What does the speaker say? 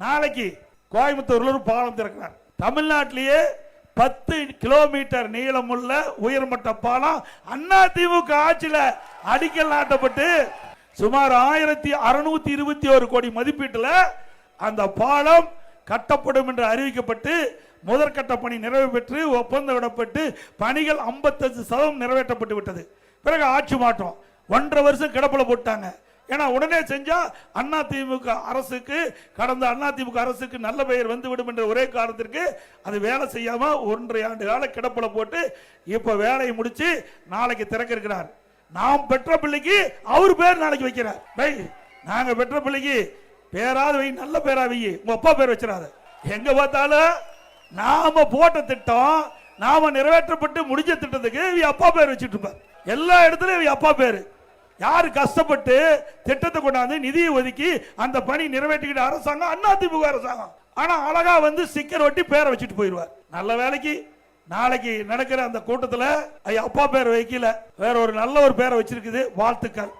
நாளைக்கு கோயம்புத்தூர்ல ஒரு பாலம் திறக்கிறார். தமிழ்நாட்டிலேயே 10 கிலோமீட்டர் நீளமுள்ள உயர்மட்ட பாலம் அதிமுக ஆட்சியில் அடிக்கல் நாட்டப்பட்டு சுமார் 1621 கோடி மதிப்பீட்டில் அந்த பாலம் கட்டப்படும் என்று அறிவிக்கப்பட்டு முதற்கட்ட பணி நிறைவு பெற்று ஒப்பந்தம் விடப்பட்டு பணிகள் 55% நிறைவேற்றப்பட்டு விட்டது. பிறகு ஆட்சி மாற்றம் 1.5 வருஷம் கிடப்பில போட்டாங்க. ஏன்னா உடனே செஞ்சா அதிமுக அரசுக்கு கடந்த அதிமுக அரசுக்கு நல்ல பெயர் வந்துவிடும் என்ற ஒரே காரணத்திற்கு அது வேலை செய்யாம 1.5 ஆண்டு கால கிடப்பில போட்டு இப்ப வேலையை முடிச்சு நாளைக்கு திறக்க இருக்கிறார். நாம் பெற்ற பிள்ளைக்கு அவர் பேர் நாளைக்கு வைக்கிறார். நாங்க பெற்ற பிள்ளைக்கு பேராது வை, நல்ல பேரா வை, உங்க அப்பா பேர் வச்சிடாத. எங்க பார்த்தாலும் நாம போட்ட திட்டம் நாம நிறைவேற்றப்பட்டு முடிஞ்ச திட்டத்துக்கு அப்பா பேர் வச்சுட்டு இருப்பார். எல்லா இடத்துலயும் அப்பா பேரு. யாரு கஷ்டப்பட்டு திட்டத்தை கொண்டாந்து நிதியை ஒதுக்கி அந்த பணி நிறைவேற்றிக்கிட்ட அரசாங்கம் அதிமுக அரசாங்கம். ஆனா அழகா வந்து ஸ்டிக்கர் ஒட்டி பேரை வச்சுட்டு போயிடுவார். நல்ல வேலைக்கு நாளைக்கு நடக்கிற அந்த கூட்டத்தில் அப்பா பேர் வைக்கல, வேற ஒரு நல்ல ஒரு பேரை வச்சிருக்குது. வாழ்த்துக்கள்.